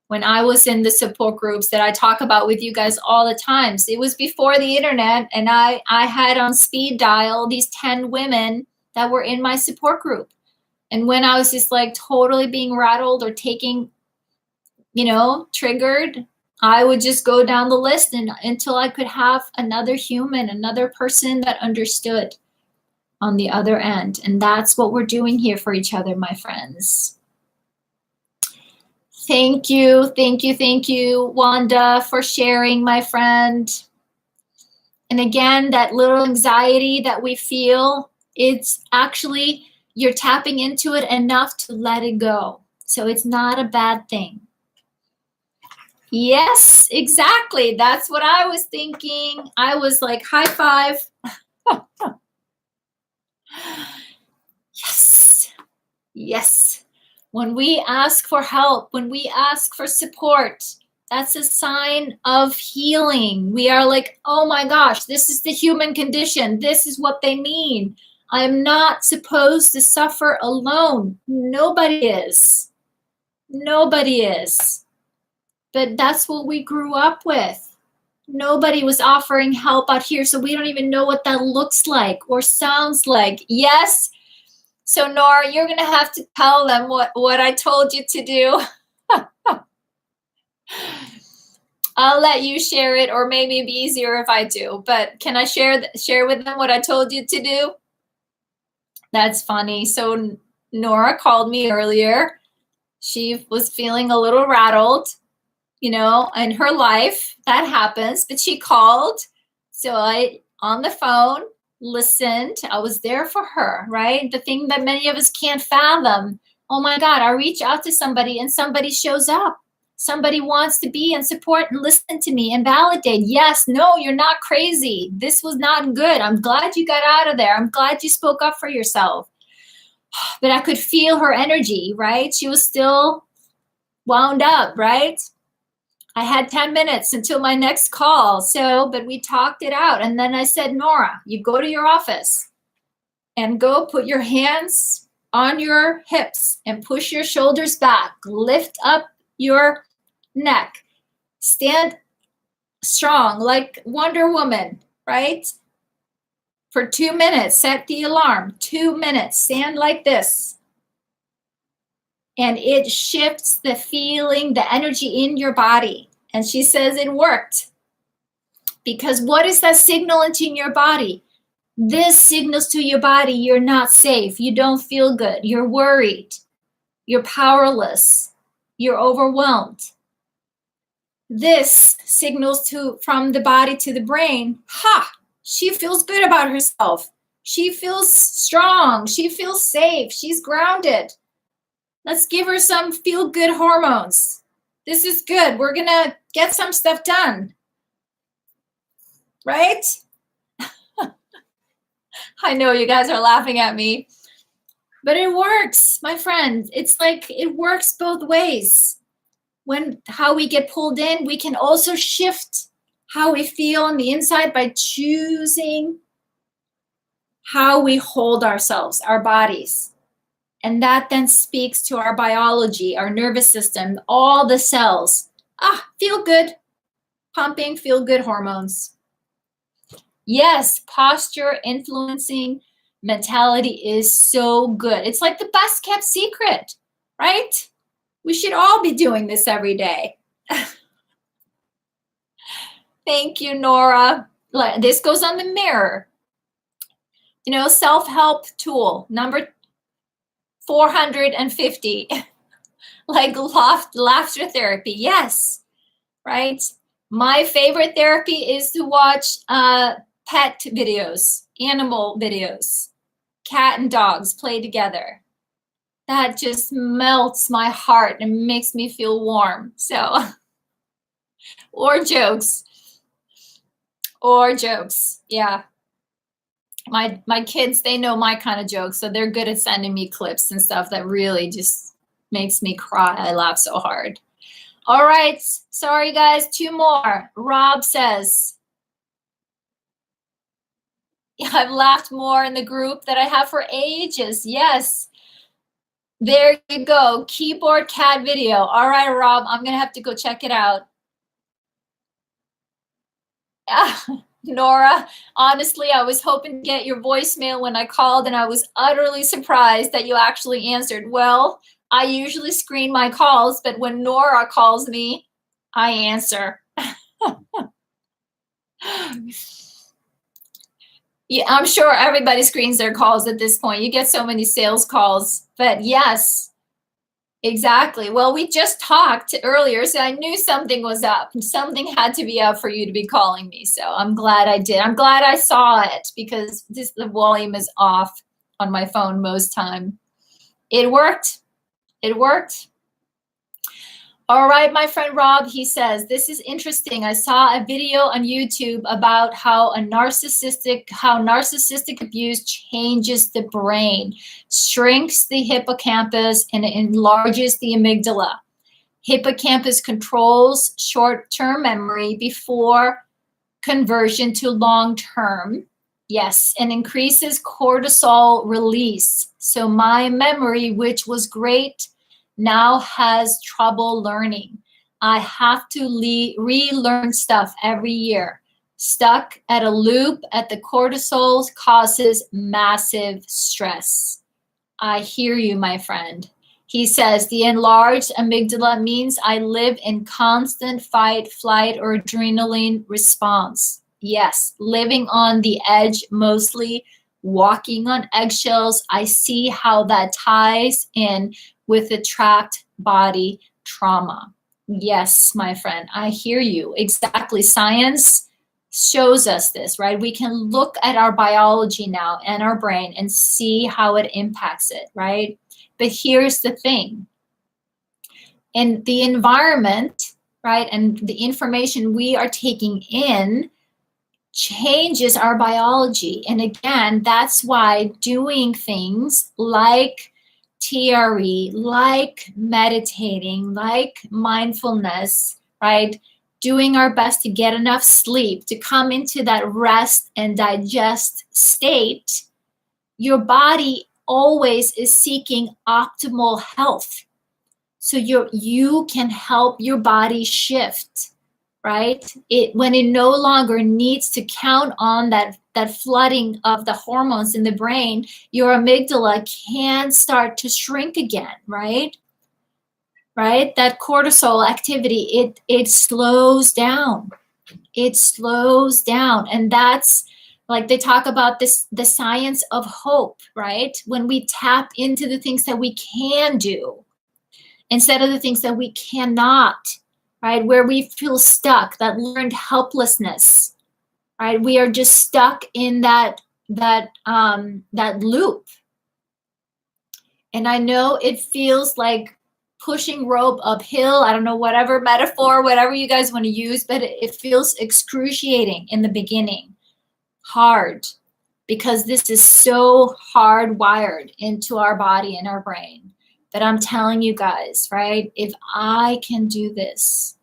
When I was in the support groups that I talk about with you guys all the time. So it was before the internet, and I had on speed dial these 10 women that were in my support group. And when I was just like totally being rattled or taking, triggered, I would just go down the list until I could have another human, another person that understood on the other end. And that's what we're doing here for each other, my friends. Thank you, Wanda, for sharing, my friend. And again, that little anxiety that we feel, it's actually, you're tapping into it enough to let it go. So it's not a bad thing. Yes, exactly. That's what I was thinking. I was like, high five. Yes, yes. When we ask for help, when we ask for support, That's a sign of healing. We are like, oh my gosh, this is the human condition. This is what they need. I'm not supposed to suffer alone. Nobody is. Nobody is. But that's what we grew up with. Nobody was offering help out here, so we don't even know what that looks like or sounds like. Yes? So Nora, you're going to have to tell them what I told you to do. I'll let you share it, or maybe it'd be easier if I do. But can I share with them what I told you to do? That's funny. So Nora called me earlier. She was feeling a little rattled, you know, in her life. That happens. But she called. So I, on the phone, listened. I was there for her, right? The thing that many of us can't fathom. Oh my God, I reach out to somebody and somebody shows up. Somebody wants to be and support and listen to me and validate. Yes, no, you're not crazy. This was not good. I'm glad you got out of there. I'm glad you spoke up for yourself. But I could feel her energy, right? She was still wound up, right? I had 10 minutes until my next call. But we talked it out. And then I said, Nora, you go to your office and go put your hands on your hips and push your shoulders back. Lift up your neck. Stand strong like Wonder Woman, right? For 2 minutes, set the alarm. 2 minutes, stand like this. And it shifts the feeling, the energy in your body. And she says it worked. Because what is that signal into your body? This signals to your body you're not safe. You don't feel good. You're worried. You're powerless. You're overwhelmed. This signals from the body to the brain, she feels good about herself. She feels strong. She feels safe. She's grounded. Let's give her some feel-good hormones. This is good. We're going to get some stuff done. Right? I know you guys are laughing at me. But it works, my friend. It's like it works both ways. How we get pulled in, we can also shift how we feel on the inside by choosing how we hold ourselves, our bodies. And that then speaks to our biology, our nervous system, all the cells. Feel good. Pumping feel good hormones. Yes, posture influencing mentality is so good. It's like the best kept secret, right? We should all be doing this every day. Thank you, Nora. This goes on the mirror. You know, self-help tool, number 450. Like laughter therapy. Yes, right? My favorite therapy is to watch pet videos, animal videos, cat and dogs play together. That just melts my heart and makes me feel warm. So, or jokes. Yeah. My kids, they know my kind of jokes, so they're good at sending me clips and stuff that really just makes me cry. I laugh so hard. All right. Sorry, guys. 2 more. Rob says, I've laughed more in the group that I have for ages. Yes. There you go. Keyboard cat video. All right, Rob, I'm going to have to go check it out. Nora, honestly, I was hoping to get your voicemail when I called, and I was utterly surprised that you actually answered. Well, I usually screen my calls, but when Nora calls me, I answer. Yeah, I'm sure everybody screens their calls at this point. You get so many sales calls, but yes, exactly. Well, we just talked earlier, so I knew something was up. Something had to be up for you to be calling me. So I'm glad I did. I'm glad I saw it, because the volume is off on my phone most time. It worked. It worked. All right, my friend Rob, he says, this is interesting. I saw a video on YouTube about how narcissistic abuse changes the brain, shrinks the hippocampus, and enlarges the amygdala. Hippocampus controls short-term memory before conversion to long-term. Yes, and increases cortisol release. So my memory, which was great, now has trouble learning. I have to relearn stuff every year. Stuck at a loop at the cortisol causes massive stress. I hear you, my friend. He says, the enlarged amygdala means I live in constant fight, flight, or adrenaline response. Yes, living on the edge, mostly walking on eggshells. I see how that ties in with the trapped body trauma. Yes, my friend, I hear you. Exactly. Science shows us this, right? We can look at our biology now and our brain and see how it impacts it, right? But here's the thing. In the environment, right, and the information we are taking in changes our biology. And again, that's why doing things like TRE, like meditating, like mindfulness, right, doing our best to get enough sleep, to come into that rest and digest state, your body always is seeking optimal health. So you can help your body shift, right? When it no longer needs to count on that flooding of the hormones in the brain, your amygdala can start to shrink again, right? Right? That cortisol activity, it slows down. It slows down. And that's, like they talk about this, the science of hope, right? When we tap into the things that we can do instead of the things that we cannot, right? Where we feel stuck, that learned helplessness, right? We are just stuck in that loop. And I know it feels like pushing rope uphill. I don't know, whatever metaphor, whatever you guys want to use, but it feels excruciating in the beginning. Hard, because this is so hardwired into our body and our brain. But I'm telling you guys, right? If I can do this,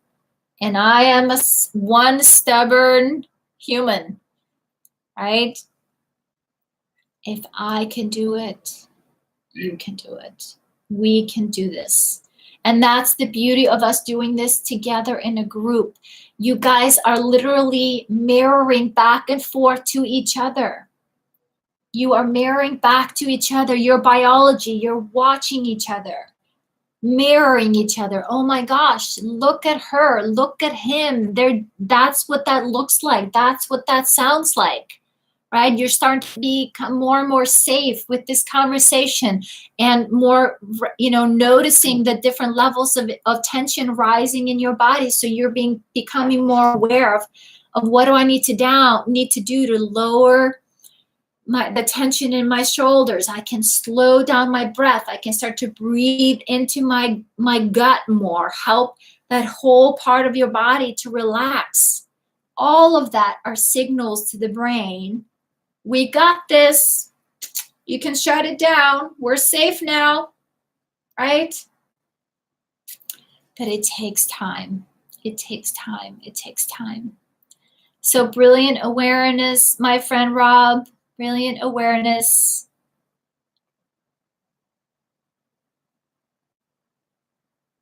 and I am one stubborn human, right? If I can do it, you can do it. We can do this. And that's the beauty of us doing this together in a group. You guys are literally mirroring back and forth to each other. You are mirroring back to each other, your biology, you're watching each other, mirroring each other. Oh my gosh, look at her, look at him. That's what that looks like. That's what that sounds like, right? You're starting to become more and more safe with this conversation and more, noticing the different levels of tension rising in your body. So you're becoming more aware of what do I need to do to lower the tension in my shoulders. I can slow down my breath. I can start to breathe into my gut more, help that whole part of your body to relax. All of that are signals to the brain. We got this. You can shut it down. We're safe now, right? But it takes time. It takes time. It takes time. So brilliant awareness, my friend Rob. Brilliant awareness.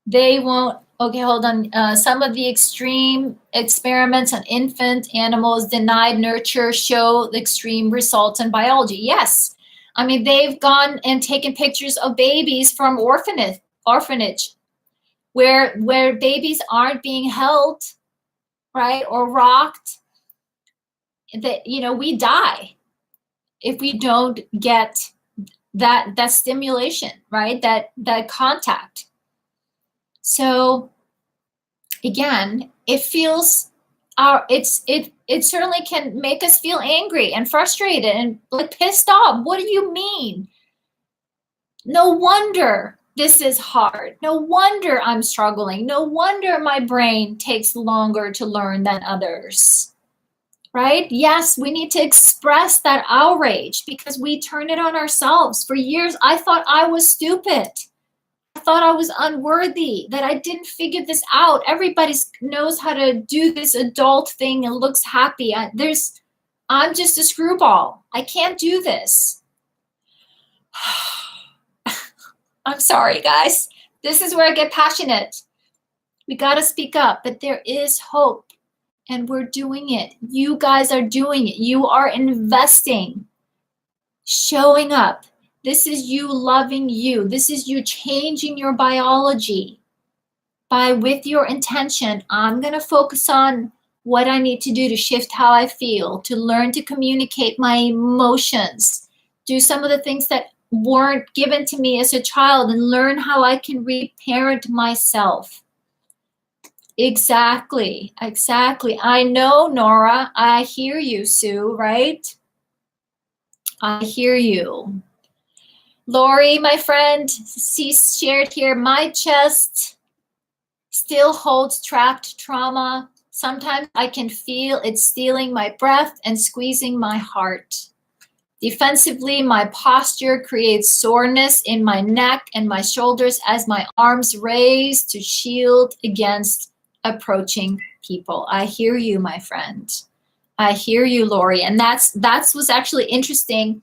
They won't, okay, hold on. Some of the extreme experiments on infant animals denied nurture show the extreme results in biology. Yes. I mean, they've gone and taken pictures of babies from orphanage where babies aren't being held, right, or rocked. That, we die if we don't get that stimulation, right? That contact. So again, it feels it certainly can make us feel angry and frustrated and like pissed off. What do you mean? No wonder this is hard. No wonder I'm struggling. No wonder my brain takes longer to learn than others. Right? Yes, we need to express that outrage because we turn it on ourselves. For years, I thought I was stupid. I thought I was unworthy, that I didn't figure this out. Everybody knows how to do this adult thing and looks happy. I'm just a screwball. I can't do this. I'm sorry, guys. This is where I get passionate. We got to speak up, but there is hope, and we're doing it. You guys are doing it. You are investing, showing up. This is you loving you. This is you changing your biology with your intention. I'm going to focus on what I need to do to shift how I feel, to learn to communicate my emotions, do some of the things that weren't given to me as a child, and learn how I can reparent myself. Exactly. I know, Nora. I hear you, Sue, right? I hear you. Lori, my friend, she's shared here, my chest still holds trapped trauma. Sometimes I can feel it stealing my breath and squeezing my heart. Defensively, my posture creates soreness in my neck and my shoulders as my arms raise to shield against approaching people. I hear you, my friend. I hear you, Lori. And that's what's actually interesting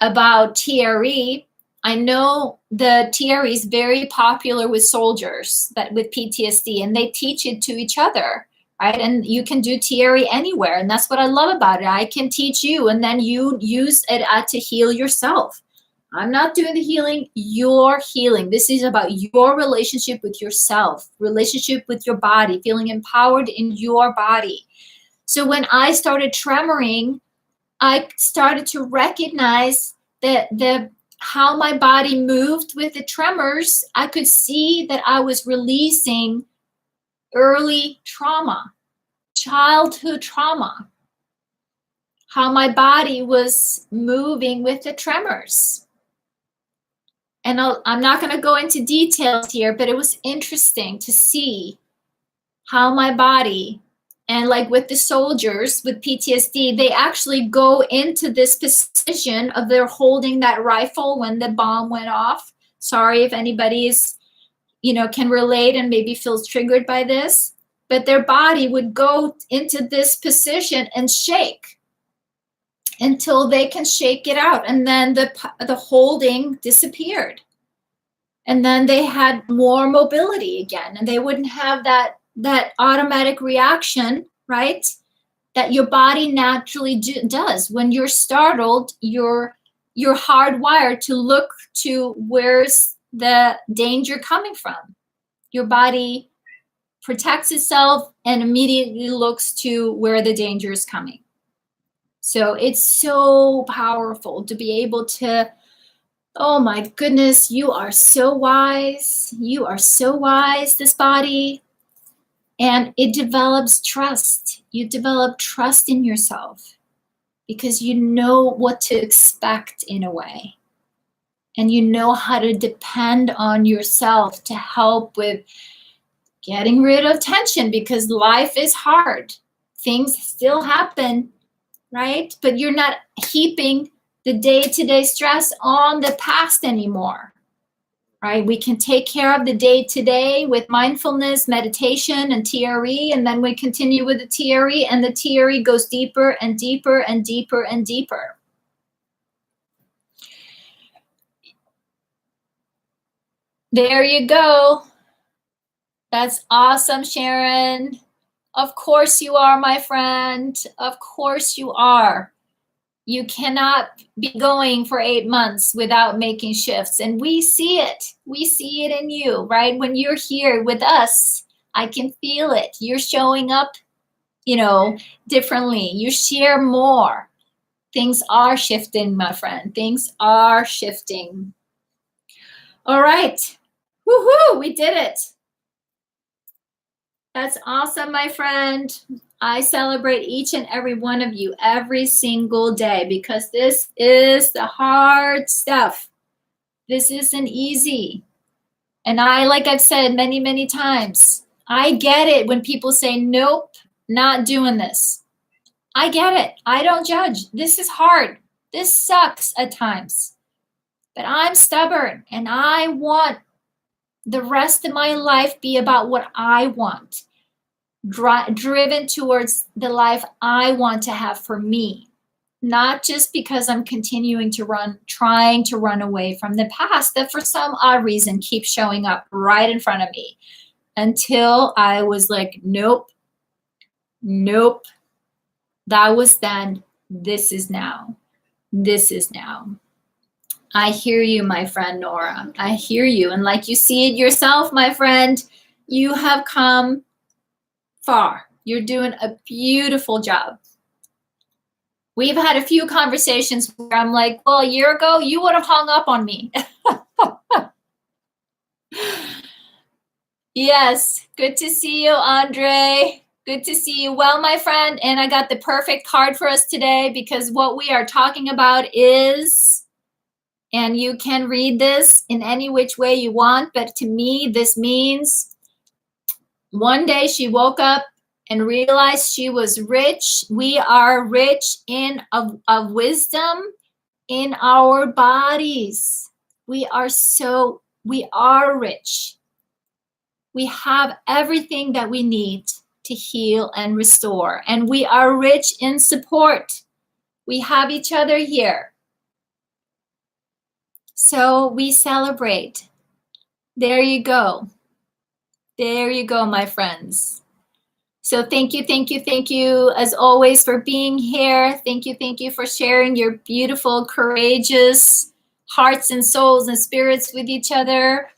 about TRE. I know the TRE is very popular with soldiers with PTSD, and they teach it to each other, right? And you can do TRE anywhere, and that's what I love about it. I can teach you, and then you use it to heal yourself. I'm not doing the healing, you're healing. This is about your relationship with yourself, relationship with your body, feeling empowered in your body. So when I started tremoring, I started to recognize that how my body moved with the tremors. I could see that I was releasing early trauma, childhood trauma, how my body was moving with the tremors. And I'm not going to go into details here, but it was interesting to see how my body, and like with the soldiers with PTSD, they actually go into this position of they're holding that rifle when the bomb went off. Sorry if anybody is, can relate and maybe feels triggered by this, but their body would go into this position and shake until they can shake it out. And then the holding disappeared. And then they had more mobility again, and they wouldn't have that automatic reaction, right? That your body naturally does. When you're startled, you're hardwired to look to where's the danger coming from. Your body protects itself and immediately looks to where the danger is coming. So it's so powerful to be able to, oh my goodness, you are so wise. You are so wise, this body. And it develops trust. You develop trust in yourself because you know what to expect in a way. And you know how to depend on yourself to help with getting rid of tension, because life is hard. Things still happen, right? But you're not heaping the day-to-day stress on the past anymore, right? We can take care of the day-to-day with mindfulness, meditation, and TRE, and then we continue with the TRE, and the TRE goes deeper and deeper and deeper and deeper. There you go. That's awesome, Sharon. Of course you are, my friend. Of course you are. You cannot be going for 8 months without making shifts. And we see it. We see it in you, right? When you're here with us, I can feel it. You're showing up, differently. You share more. Things are shifting, my friend. Things are shifting. All right. Woohoo! We did it. That's awesome, my friend. I celebrate each and every one of you every single day, because this is the hard stuff. This isn't easy. And like I've said many, many times, I get it when people say, nope, not doing this. I get it. I don't judge. This is hard. This sucks at times. But I'm stubborn, and I want the rest of my life be about what I want, driven towards the life I want to have for me, not just because I'm continuing to trying to run away from the past that for some odd reason keeps showing up right in front of me, until I was like, nope, nope, that was then, this is now, this is now. I hear you, my friend Nora. I hear you. And like you see it yourself, my friend, you have come far. You're doing a beautiful job. We've had a few conversations where I'm like, well, a year ago, you would have hung up on me. Yes, good to see you, Andre. Good to see you. Well, my friend, and I got the perfect card for us today, because what we are talking about is, and you can read this in any which way you want, but to me, this means one day she woke up and realized she was rich. We are rich of wisdom in our bodies. We are rich. We have everything that we need to heal and restore. And we are rich in support. We have each other here. So we celebrate. There you go. There you go, my friends. So thank you, as always, for being here. Thank you for sharing your beautiful, courageous hearts and souls and spirits with each other.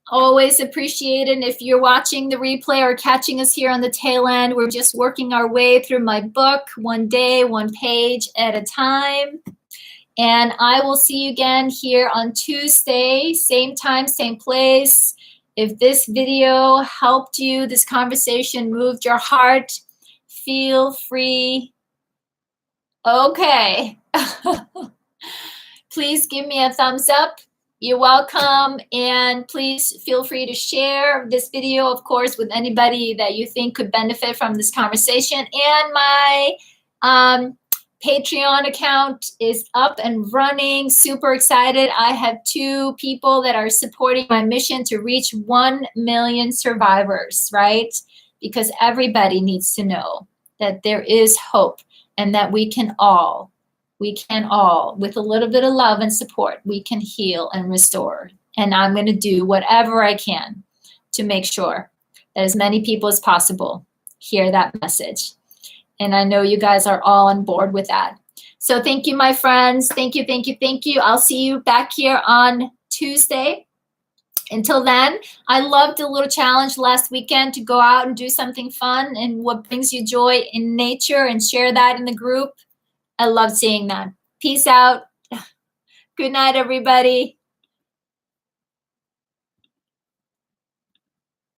Always appreciate it. If you're watching the replay or catching us here on the tail end, we're just working our way through my book, one day, one page at a time. And I will see you again here on Tuesday, same time, same place. If this video helped you, this conversation moved your heart, feel free. Okay. Please give me a thumbs up. You're welcome. And please feel free to share this video, of course, with anybody that you think could benefit from this conversation. And my Patreon account is up and running. Super excited. I have 2 people that are supporting my mission to reach 1 million survivors, right? Because everybody needs to know that there is hope, and that we can all, with a little bit of love and support, we can heal and restore. And I'm going to do whatever I can to make sure that as many people as possible hear that message. And I know you guys are all on board with that. So thank you, my friends. Thank you. I'll see you back here on Tuesday. Until then, I loved the little challenge last weekend to go out and do something fun and what brings you joy in nature, and share that in the group. I love seeing that. Peace out. Good night, everybody.